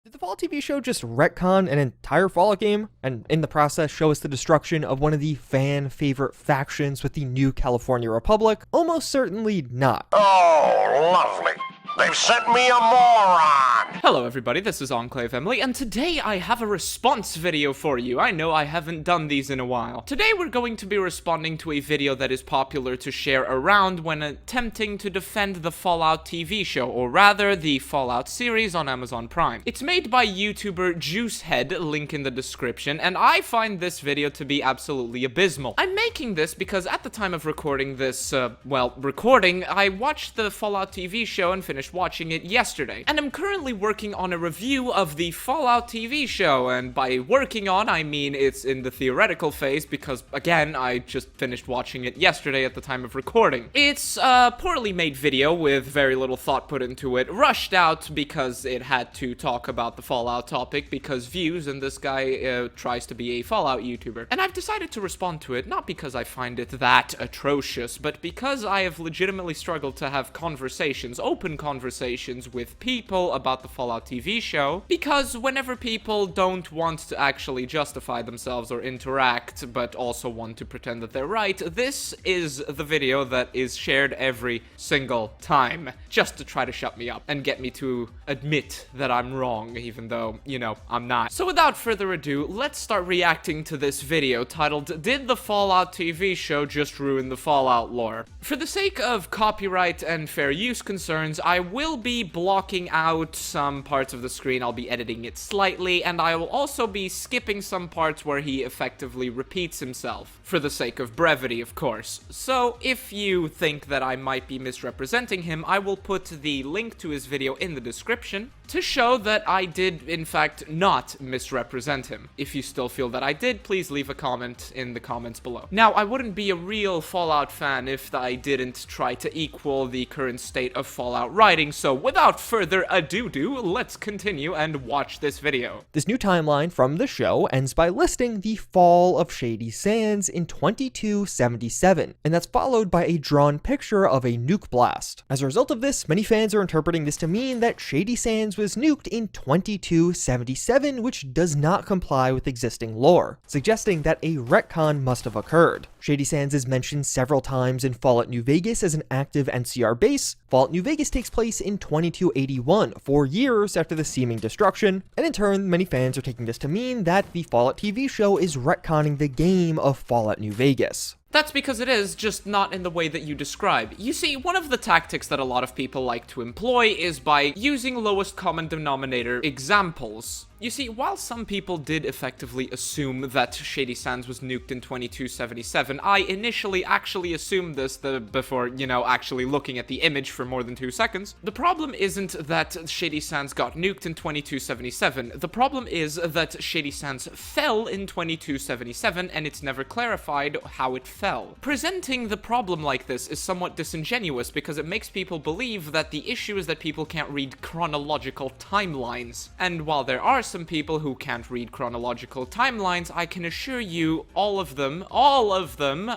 Did the Fallout TV show just retcon an entire Fallout game, and in the process show us the destruction of one of the fan-favorite factions with the new California Republic? Almost certainly not. Oh, lovely. They've sent me a moron! Hello everybody, this is Enclave Emily, and today I have a response video for you. I know I haven't done these in a while. Today we're going to be responding to a video that is popular to share around when attempting to defend the Fallout TV show, or rather, the Fallout series on Amazon Prime. It's made by YouTuber Juicehead, link in the description, and I find this video to be absolutely abysmal. I'm making this because at the time of recording this, I watched the Fallout TV show and finished watching it yesterday, and I'm currently working on a review of the Fallout TV show, and by working on, I mean it's in the theoretical phase because, again, I just finished watching it yesterday at the time of recording. It's a poorly made video with very little thought put into it, rushed out because it had to talk about the Fallout topic because views, and this guy tries to be a Fallout YouTuber. And I've decided to respond to it, not because I find it that atrocious, but because I have legitimately struggled to have conversations, open conversations with people about the Fallout TV show, because whenever people don't want to actually justify themselves or interact, but also want to pretend that they're right, this is the video that is shared every single time, just to try to shut me up and get me to admit that I'm wrong, even though, you know, I'm not. So without further ado, let's start reacting to this video titled, "Did the Fallout TV show just ruin the Fallout lore?" For the sake of copyright and fair use concerns, I will be blocking out some parts of the screen. I'll be editing it slightly, and I will also be skipping some parts where he effectively repeats himself, for the sake of brevity, of course. So if you think that I might be misrepresenting him, I will put the link to his video in the description to show that I did, in fact, not misrepresent him. If you still feel that I did, please leave a comment in the comments below. Now, I wouldn't be a real Fallout fan if I didn't try to equal the current state of Fallout writing, so without further ado, let's continue and watch this video. This new timeline from the show ends by listing the fall of Shady Sands in 2277, and that's followed by a drawn picture of a nuke blast. As a result of this, many fans are interpreting this to mean that Shady Sands was nuked in 2277, which does not comply with existing lore, suggesting that a retcon must have occurred. Shady Sands is mentioned several times in Fallout New Vegas as an active NCR base. Fallout New Vegas takes place in 2281, 4 years after the seeming destruction, and in turn, many fans are taking this to mean that the Fallout TV show is retconning the game of Fallout New Vegas. That's because it is, just not in the way that you describe. You see, one of the tactics that a lot of people like to employ is by using lowest common denominator examples. You see, while some people did effectively assume that Shady Sands was nuked in 2277, I initially actually assumed this before, actually looking at the image for more than 2 seconds. The problem isn't that Shady Sands got nuked in 2277. The problem is that Shady Sands fell in 2277, and it's never clarified how it fell. Presenting the problem like this is somewhat disingenuous because it makes people believe that the issue is that people can't read chronological timelines. And while there are some people who can't read chronological timelines, I can assure you all of them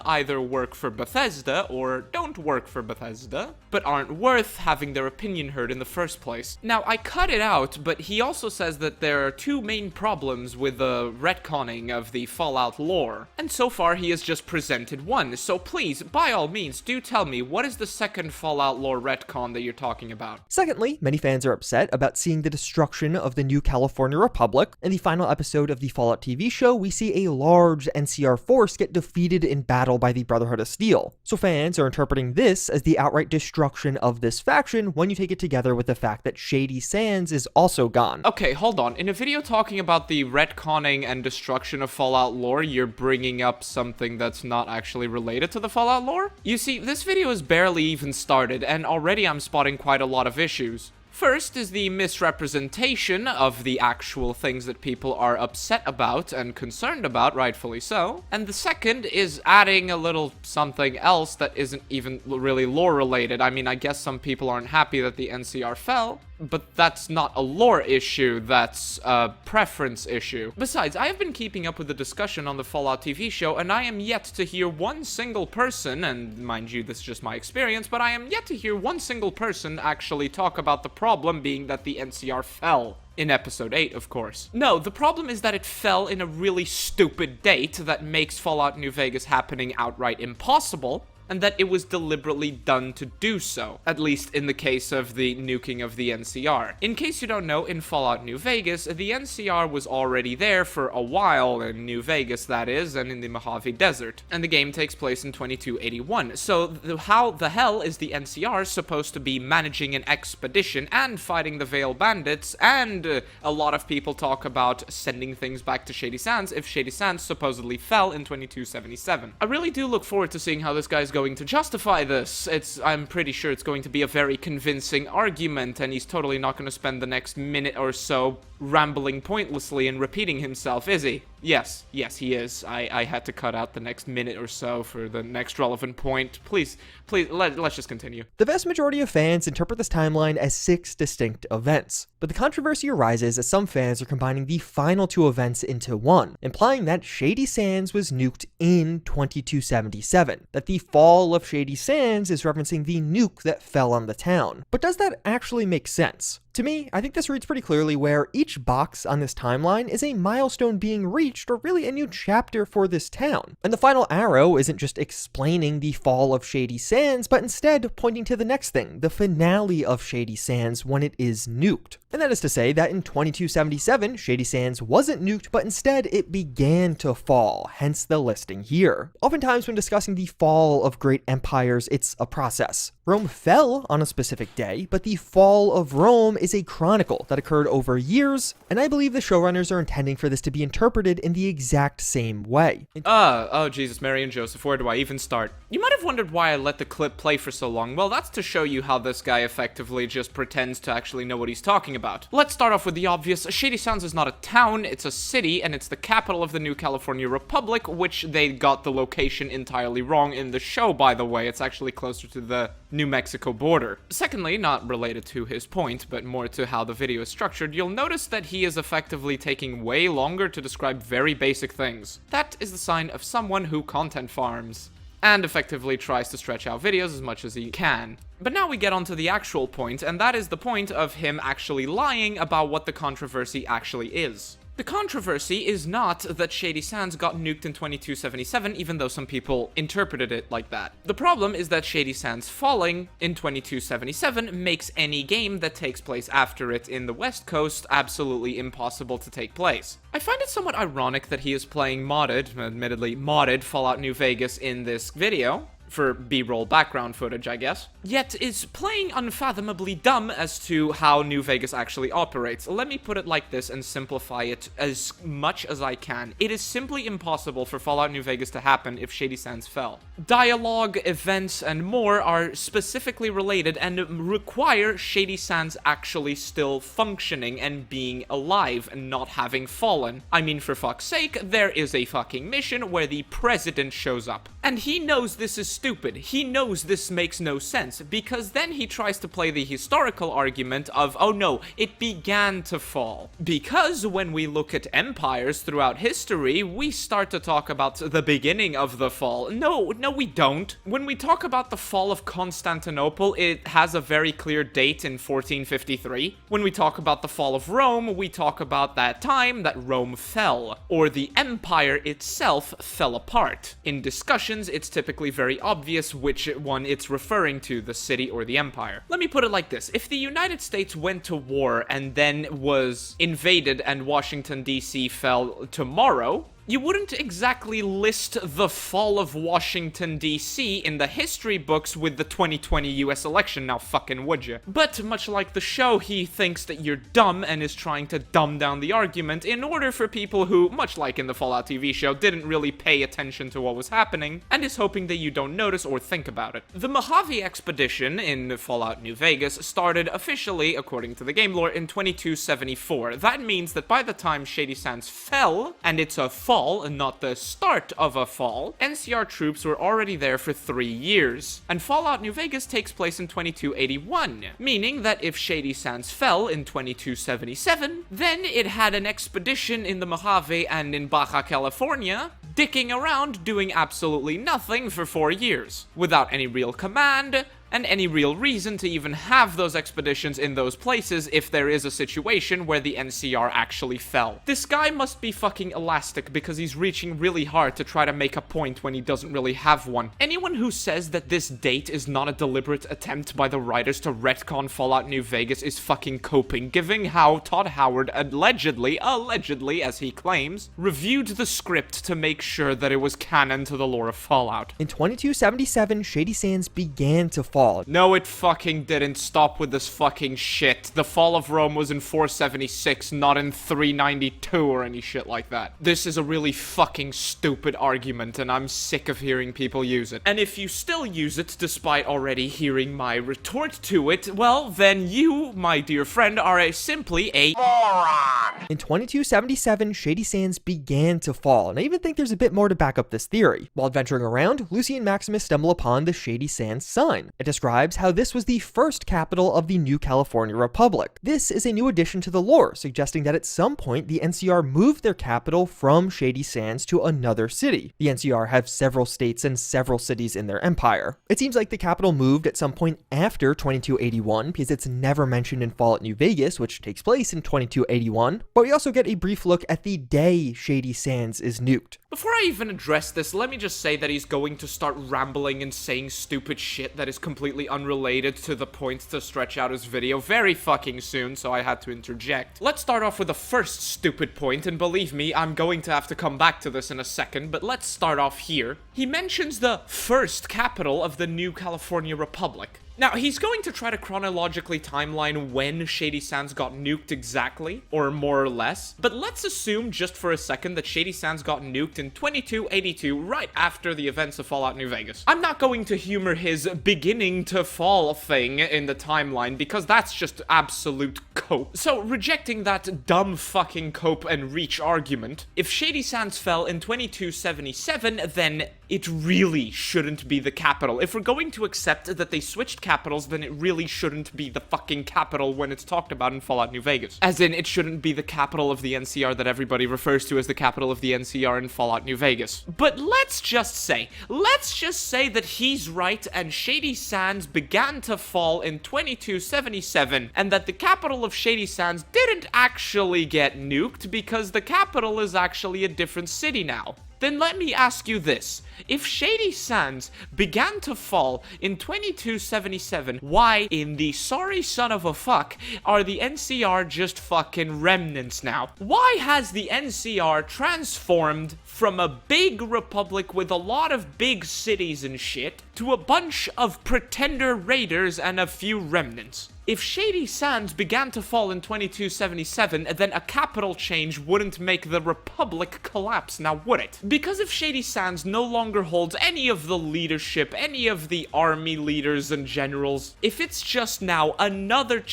either work for Bethesda or don't work for Bethesda, but aren't worth having their opinion heard in the first place. Now, I cut it out, but he also says that there are 2 main problems with the retconning of the Fallout lore, and so far he has just presented one, so please, by all means, do tell me, what is the second Fallout lore retcon that you're talking about? Secondly, many fans are upset about seeing the destruction of the new California Republic. In the final episode of the Fallout TV show, we see a large NCR force get defeated in battle by the Brotherhood of Steel. So fans are interpreting this as the outright destruction of this faction when you take it together with the fact that Shady Sands is also gone. Okay, hold on. In a video talking about the retconning and destruction of Fallout lore, you're bringing up something that's not actually related to the Fallout lore? You see, this video is barely even started, and already I'm spotting quite a lot of issues. First is the misrepresentation of the actual things that people are upset about and concerned about, rightfully so. And the second is adding a little something else that isn't even really lore related. I mean, I guess some people aren't happy that the NCR fell, but that's not a lore issue, that's a preference issue. Besides, I have been keeping up with the discussion on the Fallout TV show, and I am yet to hear one single person, and mind you, this is just my experience, but I am yet to hear one single person actually talk about the problem being that the NCR fell. In episode 8, of course. No, the problem is that it fell in a really stupid date that makes Fallout New Vegas happening outright impossible, and that it was deliberately done to do so, at least in the case of the nuking of the NCR. In case you don't know, in Fallout New Vegas, the NCR was already there for a while, in New Vegas that is, and in the Mojave Desert, and the game takes place in 2281. So how the hell is the NCR supposed to be managing an expedition and fighting the Veil Bandits, and a lot of people talk about sending things back to Shady Sands if Shady Sands supposedly fell in 2277. I really do look forward to seeing how this guy's going to justify this. I'm pretty sure it's going to be a very convincing argument, and he's totally not going to spend the next minute or so rambling pointlessly and repeating himself, is he? Yes, he is. I had to cut out the next minute or so for the next relevant point. Please, let's just continue. The vast majority of fans interpret this timeline as 6 distinct events, but the controversy arises as some fans are combining the final 2 events into one, implying that Shady Sands was nuked in 2277, that the fall of Shady Sands is referencing the nuke that fell on the town. But does that actually make sense? To me, I think this reads pretty clearly where each box on this timeline is a milestone being reached, or really a new chapter for this town. And the final arrow isn't just explaining the fall of Shady Sands, but instead pointing to the next thing, the finale of Shady Sands when it is nuked. And that is to say that in 2277, Shady Sands wasn't nuked, but instead it began to fall, hence the listing here. Oftentimes when discussing the fall of great empires, it's a process. Rome fell on a specific day, but the fall of Rome is a chronicle that occurred over years, and I believe the showrunners are intending for this to be interpreted in the exact same way. Oh Jesus, Mary and Joseph, where do I even start? You might have wondered why I let the clip play for so long. Well, that's to show you how this guy effectively just pretends to actually know what he's talking about. Let's start off with the obvious. Shady Sands is not a town, it's a city, and it's the capital of the New California Republic, which they got the location entirely wrong in the show, by the way. It's actually closer to the New Mexico border. Secondly, not related to his point, but more to how the video is structured, you'll notice that he is effectively taking way longer to describe very basic things. That is the sign of someone who content farms, and effectively tries to stretch out videos as much as he can. But now we get onto the actual point, and that is the point of him actually lying about what the controversy actually is. The controversy is not that Shady Sands got nuked in 2277, even though some people interpreted it like that. The problem is that Shady Sands falling in 2277 makes any game that takes place after it in the West Coast absolutely impossible to take place. I find it somewhat ironic that he is playing admittedly modded Fallout New Vegas in this video, for B-roll background footage, I guess, yet is playing unfathomably dumb as to how New Vegas actually operates. Let me put it like this and simplify it as much as I can. It is simply impossible for Fallout New Vegas to happen if Shady Sands fell. Dialogue, events, and more are specifically related and require Shady Sands actually still functioning and being alive and not having fallen. I mean, for fuck's sake, there is a fucking mission where the president shows up. And he knows this is stupid. He knows this makes no sense, because then he tries to play the historical argument of, oh no, it began to fall. Because when we look at empires throughout history, we start to talk about the beginning of the fall. No, we don't. When we talk about the fall of Constantinople, it has a very clear date in 1453. When we talk about the fall of Rome, we talk about that time that Rome fell, or the empire itself fell apart. In discussions, it's typically very obvious which one it's referring to, the city or the empire. Let me put it like this. If the United States went to war and then was invaded and Washington, D.C. fell tomorrow, you wouldn't exactly list the fall of Washington, D.C. in the history books with the 2020 US election, now fucking would you? But much like the show, he thinks that you're dumb and is trying to dumb down the argument in order for people who, much like in the Fallout TV show, didn't really pay attention to what was happening, and is hoping that you don't notice or think about it. The Mojave expedition in Fallout New Vegas started officially, according to the game lore, in 2274. That means that by the time Shady Sands fell, and it's a fall and not the start of a fall, NCR troops were already there for 3 years. And Fallout New Vegas takes place in 2281, meaning that if Shady Sands fell in 2277, then it had an expedition in the Mojave and in Baja California dicking around doing absolutely nothing for 4 years, without any real command, and any real reason to even have those expeditions in those places if there is a situation where the NCR actually fell. This guy must be fucking elastic because he's reaching really hard to try to make a point when he doesn't really have one. Anyone who says that this date is not a deliberate attempt by the writers to retcon Fallout New Vegas is fucking coping, given how Todd Howard allegedly as he claims, reviewed the script to make sure that it was canon to the lore of Fallout. In 2277, Shady Sands began to fall. No, it fucking didn't. Stop with this fucking shit. The fall of Rome was in 476, not in 392 or any shit like that. This is a really fucking stupid argument, and I'm sick of hearing people use it. And if you still use it despite already hearing my retort to it, well, then you, my dear friend, are simply a Moron! In 2277, Shady Sands began to fall, and I even think there's a bit more to back up this theory. While adventuring around, Lucy and Maximus stumble upon the Shady Sands sign. It describes how this was the first capital of the New California Republic. This is a new addition to the lore, suggesting that at some point the NCR moved their capital from Shady Sands to another city. The NCR have several states and several cities in their empire. It seems like the capital moved at some point after 2281 because it's never mentioned in Fallout New Vegas, which takes place in 2281, but we also get a brief look at the day Shady Sands is nuked. Before I even address this, let me just say that he's going to start rambling and saying stupid shit that is completely unrelated to the point to stretch out his video very fucking soon, so I had to interject. Let's start off with the first stupid point, and believe me, I'm going to have to come back to this in a second, but let's start off here. He mentions the first capital of the New California Republic. Now, he's going to try to chronologically timeline when Shady Sands got nuked exactly, or more or less, but let's assume just for a second that Shady Sands got nuked in 2282, right after the events of Fallout New Vegas. I'm not going to humor his beginning to fall thing in the timeline, because that's just absolute cope. So, rejecting that dumb fucking cope and reach argument, if Shady Sands fell in 2277, then it really shouldn't be the capital. If we're going to accept that they switched capitals, then it really shouldn't be the fucking capital when it's talked about in Fallout New Vegas. As in, it shouldn't be the capital of the NCR that everybody refers to as the capital of the NCR in Fallout New Vegas. But let's just say that he's right and Shady Sands began to fall in 2277, and that the capital of Shady Sands didn't actually get nuked because the capital is actually a different city now. Then let me ask you this. If Shady Sands began to fall in 2277, why in the sorry son of a fuck are the NCR just fucking remnants now? Why has the NCR transformed from a big republic with a lot of big cities and shit to a bunch of pretender raiders and a few remnants? If Shady Sands began to fall in 2277, then a capital change wouldn't make the Republic collapse, now would it? Because if Shady Sands no longer holds any of the leadership, any of the army leaders and generals, if it's just now another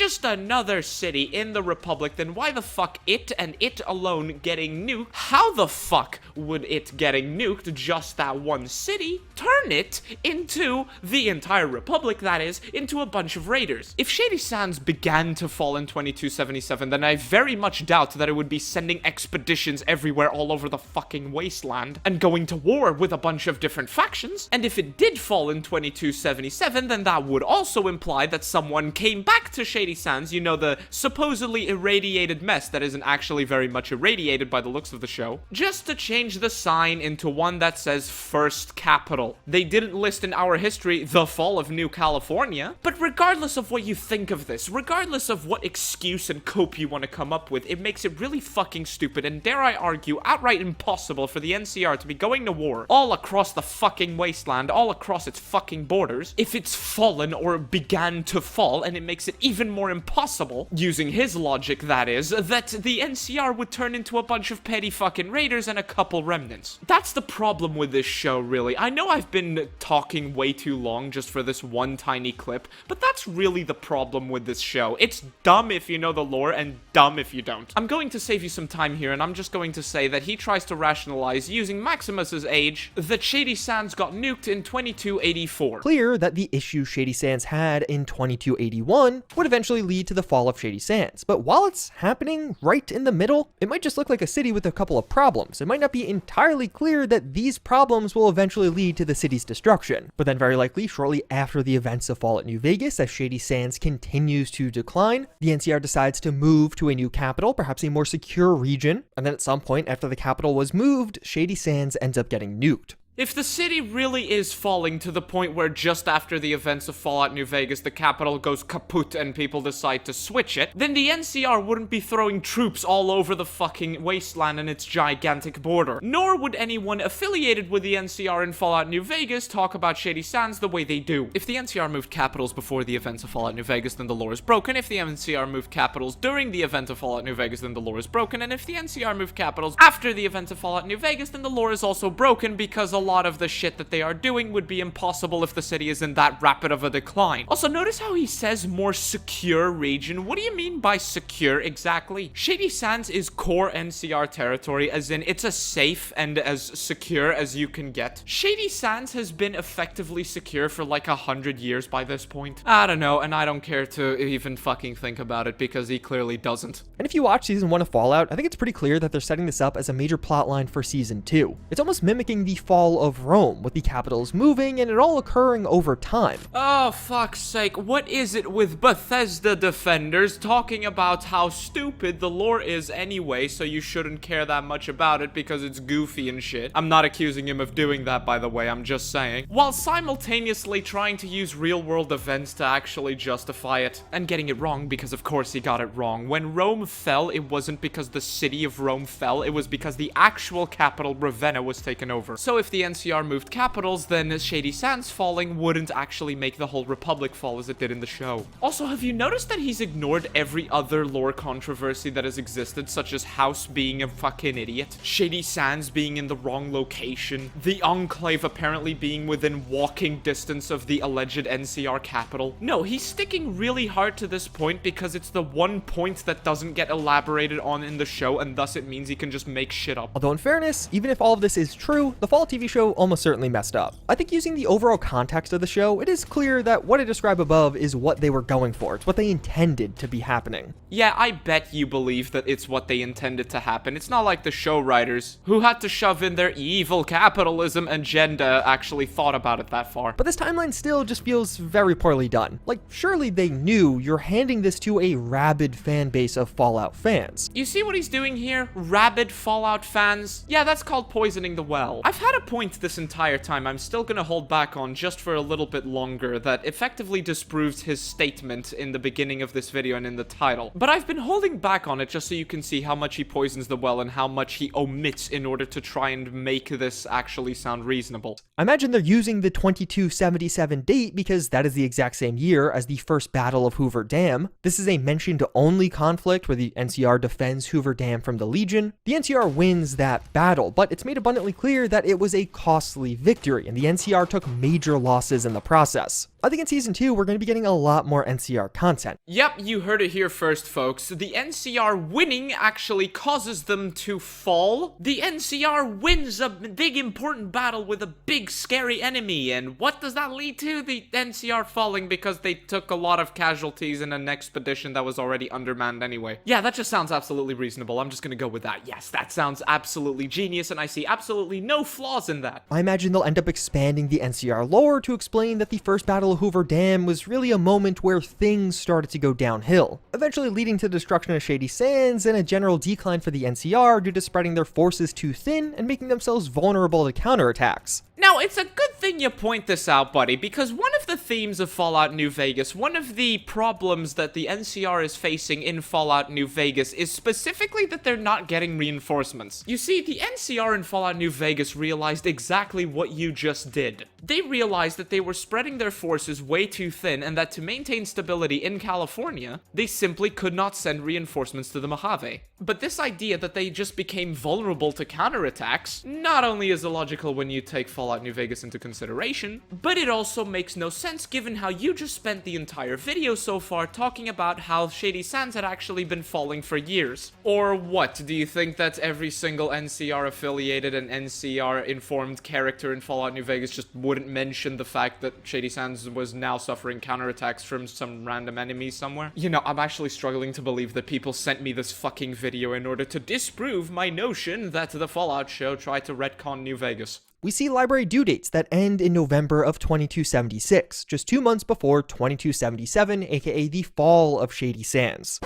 city in the Republic, then why the fuck it and it alone getting nuked? How the fuck would it getting nuked, just that one city, turn it into the entire Republic, that is, into a bunch of raiders? If Shady Sands began to fall in 2277, then I very much doubt that it would be sending expeditions everywhere all over the fucking wasteland and going to war with a bunch of different factions. And if it did fall in 2277, then that would also imply that someone came back to Shady Sands, you know, the supposedly irradiated mess that isn't actually very much irradiated by the looks of the show, just to change the sign into one that says First Capital. They didn't list in our history the fall of New California, but regardless of what you think of this, regardless of what excuse and cope you want to come up with, it makes it really fucking stupid and, dare I argue, outright impossible for the NCR to be going to war all across the fucking wasteland, all across its fucking borders, if it's fallen or began to fall, and it makes it even more impossible, using his logic that is, that the NCR would turn into a bunch of petty fucking raiders and a couple remnants. That's the problem with this show, really. I know I've been talking way too long just for this one tiny clip, but that's really the problem problem with this show. It's dumb if you know the lore and dumb if you don't. I'm going to save you some time here, and I'm just going to say that he tries to rationalize, using Maximus's age, that Shady Sands got nuked in 2284. Clear that the issues Shady Sands had in 2281 would eventually lead to the fall of Shady Sands, but while it's happening right in the middle, it might just look like a city with a couple of problems. It might not be entirely clear that these problems will eventually lead to the city's destruction, but then very likely shortly after the events of Fallout New Vegas, as Shady Sands continues to decline, the NCR decides to move to a new capital, perhaps a more secure region, and then at some point after the capital was moved, Shady Sands ends up getting nuked. If the city really is falling to the point where just after the events of Fallout New Vegas, the capital goes kaput and people decide to switch it, then the NCR wouldn't be throwing troops all over the fucking wasteland and its gigantic border. Nor would anyone affiliated with the NCR in Fallout New Vegas talk about Shady Sands the way they do. If the NCR moved capitals before the events of Fallout New Vegas, then the lore is broken. If the NCR moved capitals during the event of Fallout New Vegas, then the lore is broken. And if the NCR moved capitals after the event of Fallout New Vegas, then the lore is also broken, because a lot of the shit that they are doing would be impossible if the city is in that rapid of a decline. Also, notice how he says more secure region. What do you mean by secure exactly? Shady Sands is core NCR territory, as in it's as safe and as secure as you can get. Shady Sands has been effectively secure for like 100 years by this point. I don't know, and I don't care to even fucking think about it, because he clearly doesn't. And if you watch Season 1 of Fallout, I think it's pretty clear that they're setting this up as a major plotline for Season 2. It's almost mimicking the fall of Rome, with the capitals moving and it all occurring over time. Oh, fuck's sake, what is it with Bethesda defenders talking about how stupid the lore is anyway, so you shouldn't care that much about it because it's goofy and shit? I'm not accusing him of doing that, by the way, I'm just saying. While simultaneously trying to use real-world events to actually justify it, and getting it wrong, because of course he got it wrong. When Rome fell, it wasn't because the city of Rome fell, it was because the actual capital, Ravenna, was taken over. So if the NCR moved capitals, then Shady Sands falling wouldn't actually make the whole Republic fall as it did in the show. Also, have you noticed that he's ignored every other lore controversy that has existed, such as House being a fucking idiot, Shady Sands being in the wrong location, the Enclave apparently being within walking distance of the alleged NCR capital? No, he's sticking really hard to this point because it's the one point that doesn't get elaborated on in the show, and thus it means he can just make shit up. Although in fairness, even if all of this is true, the Fallout TV show almost certainly messed up. I think using the overall context of the show, it is clear that what I describe above is what they were going for. It's what they intended to be happening. Yeah, I bet you believe that it's what they intended to happen. It's not like the show writers, who had to shove in their evil capitalism agenda, actually thought about it that far. But this timeline still just feels very poorly done. Like, surely they knew you're handing this to a rabid fan base of Fallout fans. You see what he's doing here? Rabid Fallout fans? Yeah, that's called poisoning the well. I've had a point this entire time I'm still gonna hold back on just for a little bit longer that effectively disproves his statement in the beginning of this video and in the title. But I've been holding back on it just so you can see how much he poisons the well and how much he omits in order to try and make this actually sound reasonable. I imagine they're using the 2277 date because that is the exact same year as the first Battle of Hoover Dam. This is a mentioned-only conflict where the NCR defends Hoover Dam from the Legion. The NCR wins that battle, but it's made abundantly clear that it was a costly victory, and the NCR took major losses in the process. I think in Season 2, we're going to be getting a lot more NCR content. Yep, you heard it here first, folks. The NCR winning actually causes them to fall. The NCR wins a big important battle with a big scary enemy, and what does that lead to? The NCR falling because they took a lot of casualties in an expedition that was already undermanned anyway. Yeah, that just sounds absolutely reasonable. I'm just gonna go with that. Yes, that sounds absolutely genius, and I see absolutely no flaws in that. I imagine they'll end up expanding the NCR lore to explain that the first Battle of Hoover Dam was really a moment where things started to go downhill, eventually leading to the destruction of Shady Sands and a general decline for the NCR due to spreading their forces too thin and making themselves vulnerable to counterattacks. Now, it's a good thing you point this out, buddy, because one of the themes of Fallout New Vegas, one of the problems that the NCR is facing in Fallout New Vegas is specifically that they're not getting reinforcements. You see, the NCR in Fallout New Vegas realized exactly what you just did. They realized that they were spreading their forces way too thin and that to maintain stability in California, they simply could not send reinforcements to the Mojave. But this idea that they just became vulnerable to counterattacks not only is illogical when you take Fallout New Vegas into consideration, consideration, but it also makes no sense given how you just spent the entire video so far talking about how Shady Sands had actually been falling for years. Or what, do you think that every single NCR-affiliated and NCR-informed character in Fallout New Vegas just wouldn't mention the fact that Shady Sands was now suffering counterattacks from some random enemies somewhere? You know, I'm actually struggling to believe that people sent me this fucking video in order to disprove my notion that the Fallout show tried to retcon New Vegas. We see library due dates that end in November of 2276, just 2 months before 2277, aka the fall of Shady Sands.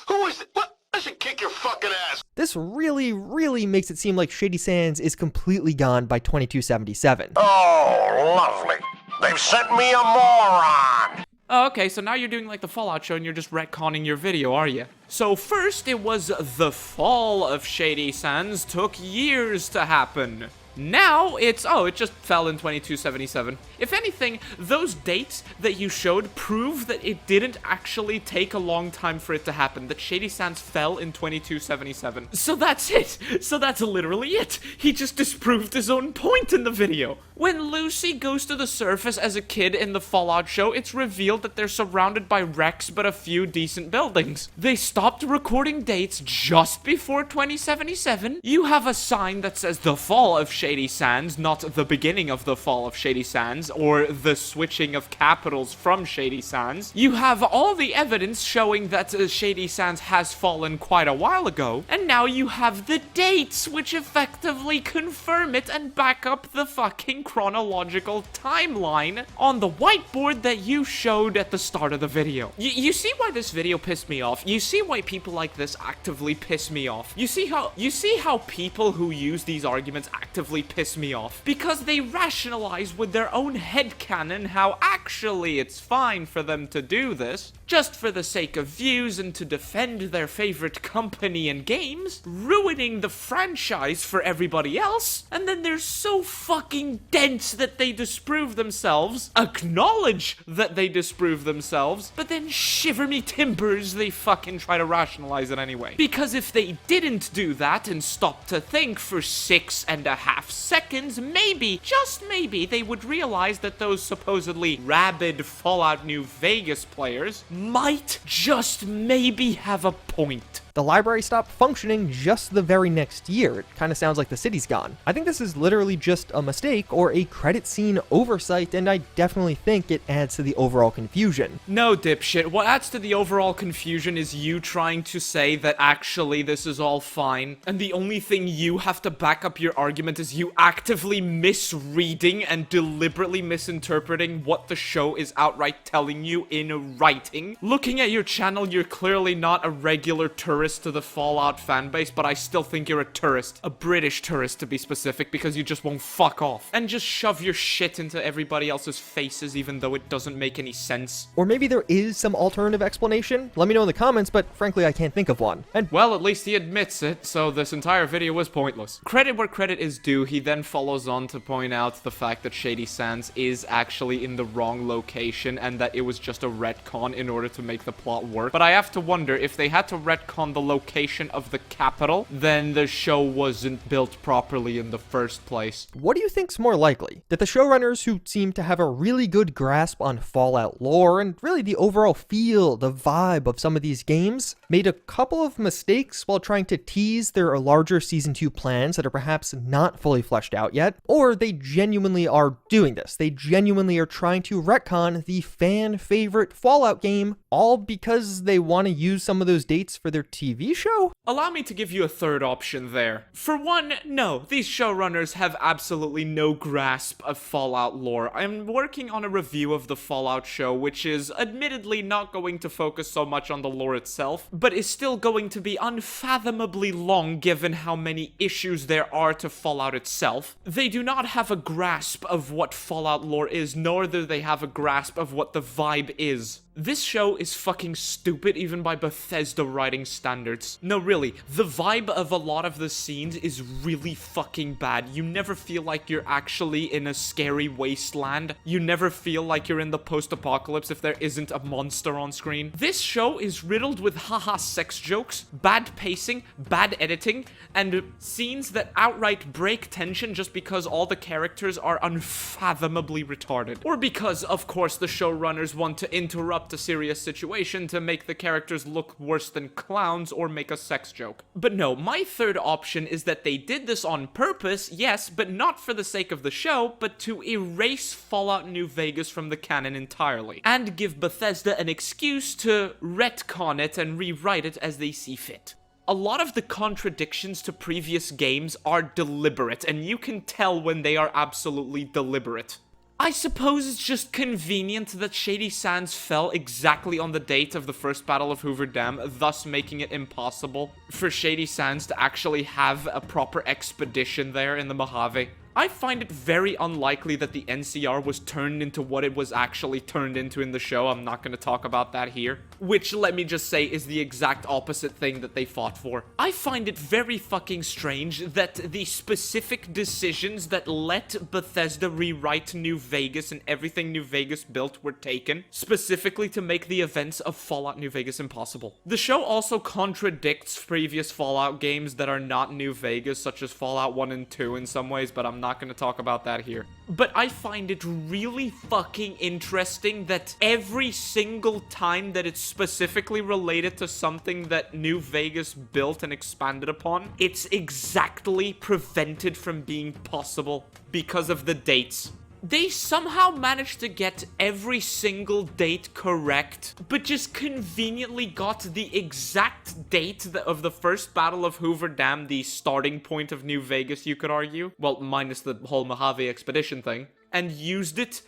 Who is it? What? I should kick your fucking ass. This really makes it seem like Shady Sands is completely gone by 2277. Oh, lovely. They've sent me a moron. Oh, okay, so now you're doing like the Fallout show and you're just retconning your video, are you? So first it was the fall of Shady Sands took years to happen. Now it's, it just fell in 2277. If anything, those dates that you showed prove that it didn't actually take a long time for it to happen, that Shady Sands fell in 2277. So that's it. So that's literally it. He just disproved his own point in the video. When Lucy goes to the surface as a kid in the Fallout show, it's revealed that they're surrounded by wrecks but a few decent buildings. They stopped recording dates just before 2077. You have a sign that says the fall of Shady Sands, not the beginning of the fall of Shady Sands, or the switching of capitals from Shady Sands. You have all the evidence showing that Shady Sands has fallen quite a while ago, and now you have the dates which effectively confirm it and back up the fucking chronological timeline on the whiteboard that you showed at the start of the video. You see why this video pissed me off? You see why people like this actively piss me off? You see how people who use these arguments actively piss me off? Because they rationalize with their own headcanon how actually it's fine for them to do this, just for the sake of views and to defend their favorite company and games, ruining the franchise for everybody else, and then they're so fucking dense that they disprove themselves, acknowledge that they disprove themselves, but then shiver me timbers, they fucking try to rationalize it anyway. Because if they didn't do that and stop to think for 6.5 seconds, maybe, just maybe, they would realize that those supposedly rabid Fallout New Vegas players might just maybe have a point. The library stopped functioning just the very next year. It kind of sounds like the city's gone. I think this is literally just a mistake or a credit scene oversight, and I definitely think it adds to the overall confusion. No, dipshit. What adds to the overall confusion is you trying to say that actually this is all fine, and the only thing you have to back up your argument is you actively misreading and deliberately misinterpreting what the show is outright telling you in writing. Looking at your channel, you're clearly not a regular tourist to the Fallout fanbase, but I still think you're a tourist. A British tourist, to be specific, because you just won't fuck off. And just shove your shit into everybody else's faces, even though it doesn't make any sense. Or maybe there is some alternative explanation? Let me know in the comments, but frankly, I can't think of one. And well, at least he admits it, so this entire video was pointless. Credit where credit is due, he then follows on to point out the fact that Shady Sands is actually in the wrong location, and that it was just a retcon in order to make the plot work. But I have to wonder, if they had to retcon the location of the capital, then the show wasn't built properly in the first place. what do you think's more likely? That the showrunners, who seem to have a really good grasp on Fallout lore and really the overall feel, the vibe of some of these games, made a couple of mistakes while trying to tease their larger Season 2 plans that are perhaps not fully fleshed out yet, or they genuinely are doing this. They genuinely are trying to retcon the fan favorite Fallout game, all because they want to use some of those dates for their TV show? Allow me to give you a third option there. For one, no, these showrunners have absolutely no grasp of Fallout lore. I'm working on a review of the Fallout show, which is admittedly not going to focus so much on the lore itself, but is still going to be unfathomably long given how many issues there are to Fallout itself. They do not have a grasp of what Fallout lore is, nor do they have a grasp of what the vibe is. This show is fucking stupid even by Bethesda writing standards. No, really, the vibe of a lot of the scenes is really fucking bad. You never feel like you're actually in a scary wasteland. You never feel like you're in the post-apocalypse if there isn't a monster on screen. This show is riddled with haha sex jokes, bad pacing, bad editing, and scenes that outright break tension just because all the characters are unfathomably retarded. Or because, of course, the showrunners want to interrupt a serious situation to make the characters look worse than clowns or make a sex joke. But no, my third option is that they did this on purpose, yes, but not for the sake of the show, but to erase Fallout New Vegas from the canon entirely, and give Bethesda an excuse to retcon it and rewrite it as they see fit. A lot of the contradictions to previous games are deliberate, and you can tell when they are absolutely deliberate. I suppose it's just convenient that Shady Sands fell exactly on the date of the first Battle of Hoover Dam, thus making it impossible for Shady Sands to actually have a proper expedition there in the Mojave. I find it very unlikely that the NCR was turned into what it was actually turned into in the show. I'm not going to talk about that here. Which, let me just say, is the exact opposite thing that they fought for. I find it very fucking strange that the specific decisions that let Bethesda rewrite New Vegas and everything New Vegas built were taken, specifically to make the events of Fallout New Vegas impossible. The show also contradicts previous Fallout games that are not New Vegas, such as Fallout 1 and 2 in some ways, but I'm not going to talk about that here. But I find it really fucking interesting that every single time that it's specifically related to something that New Vegas built and expanded upon, it's exactly prevented from being possible because of the dates. They somehow managed to get every single date correct, but just conveniently got the exact date of the first Battle of Hoover Dam, the starting point of New Vegas, you could argue. Well, minus the whole Mojave expedition thing. And used it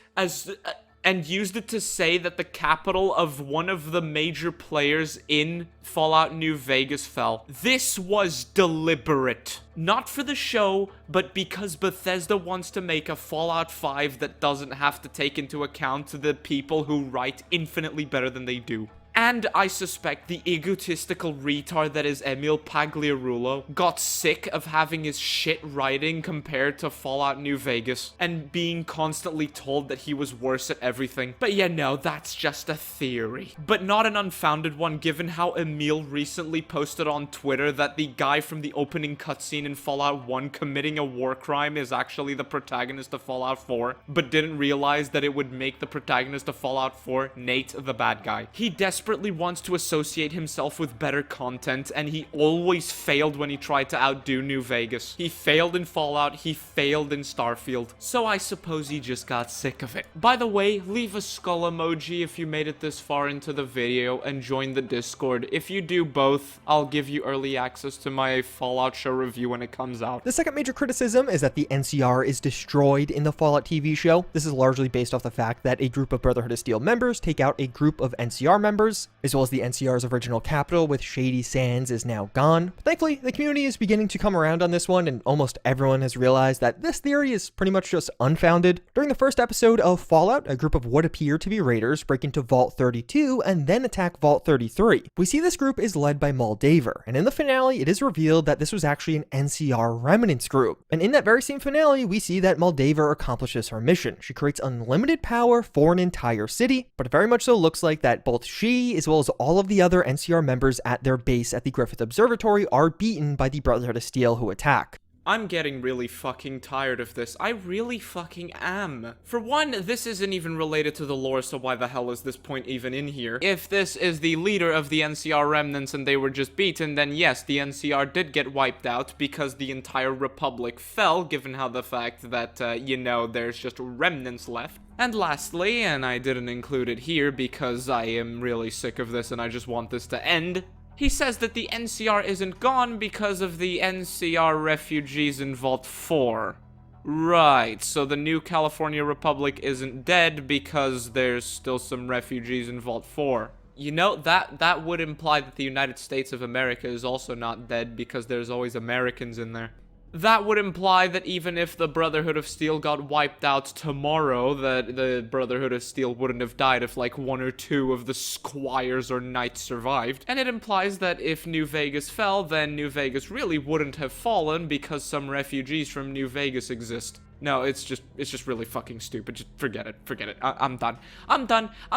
to say that the capital of one of the major players in Fallout New Vegas fell. This was deliberate. Not for the show, but because Bethesda wants to make a Fallout 5 that doesn't have to take into account the people who write infinitely better than they do. And I suspect the egotistical retard that is Emil Pagliarulo got sick of having his shit writing compared to Fallout New Vegas and being constantly told that he was worse at everything. But yeah, no, that's just a theory. But not an unfounded one, given how Emil recently posted on Twitter that the guy from the opening cutscene in Fallout 1 committing a war crime is actually the protagonist of Fallout 4, but didn't realize that it would make the protagonist of Fallout 4 Nate the bad guy. He desperately wants to associate himself with better content, and he always failed when he tried to outdo New Vegas. He failed in Fallout, he failed in Starfield, so I suppose he just got sick of it. By the way, leave a skull emoji if you made it this far into the video, and join the Discord. If you do both, I'll give you early access to my Fallout show review when it comes out. The second major criticism is that the NCR is destroyed in the Fallout TV show. This is largely based off the fact that a group of Brotherhood of Steel members take out a group of NCR members, as well as the NCR's original capital with Shady Sands is now gone. But thankfully, the community is beginning to come around on this one, and almost everyone has realized that this theory is pretty much just unfounded. During the first episode of Fallout, a group of what appear to be raiders break into Vault 32 and then attack Vault 33. We see this group is led by Moldaver, and in the finale, it is revealed that this was actually an NCR remnants group. And in that very same finale, we see that Moldaver accomplishes her mission. She creates unlimited power for an entire city, but it very much so looks like that both she, as well as all of the other NCR members at their base at the Griffith Observatory, are beaten by the Brotherhood of Steel who attack. I'm getting really fucking tired of this. I really fucking am. For one, this isn't even related to the lore, so why the hell is this point even in here? If this is the leader of the NCR remnants and they were just beaten, then yes, the NCR did get wiped out because the entire Republic fell, given how the fact that, there's just remnants left. And lastly, and I didn't include it here because I am really sick of this and I just want this to end, he says that the NCR isn't gone because of the NCR refugees in Vault 4. Right, so the new California Republic isn't dead because there's still some refugees in Vault 4. You know, that would imply that the United States of America is also not dead because there's always Americans in there. that would imply that even if the Brotherhood of Steel got wiped out tomorrow, that the Brotherhood of Steel wouldn't have died if like 1 or 2 of the squires or knights survived. And it implies that if New Vegas fell, then New Vegas really wouldn't have fallen because some refugees from New Vegas exist. No, it's just really fucking stupid. Just forget it. I'm done. I'm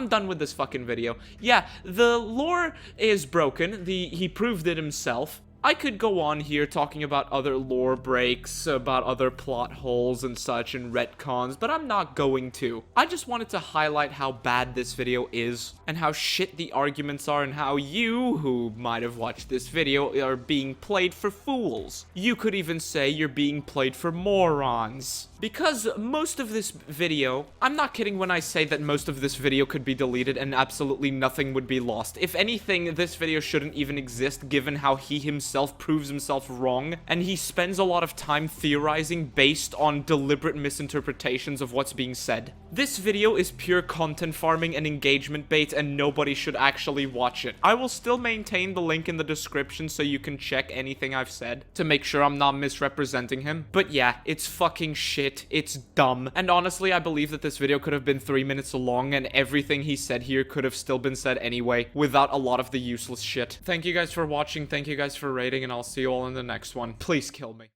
done with this fucking video. Yeah, the lore is broken. He proved it himself. I could go on here talking about other lore breaks, about other plot holes and such, and retcons, but I'm not going to. I just wanted to highlight how bad this video is, and how shit the arguments are, and how you, who might have watched this video, are being played for fools. You could even say you're being played for morons. Because most of this video, I'm not kidding when I say that most of this video could be deleted and absolutely nothing would be lost. If anything, this video shouldn't even exist given how he himself proves himself wrong, and he spends a lot of time theorizing based on deliberate misinterpretations of what's being said. This video is pure content farming and engagement bait, and nobody should actually watch it. I will still maintain the link in the description so you can check anything I've said to make sure I'm not misrepresenting him. But yeah, it's fucking shit. It's dumb. And honestly, I believe that this video could have been 3 minutes long, and everything he said here could have still been said anyway, without a lot of the useless shit. Thank you guys for watching, thank you guys for rating, and I'll see you all in the next one. Please kill me.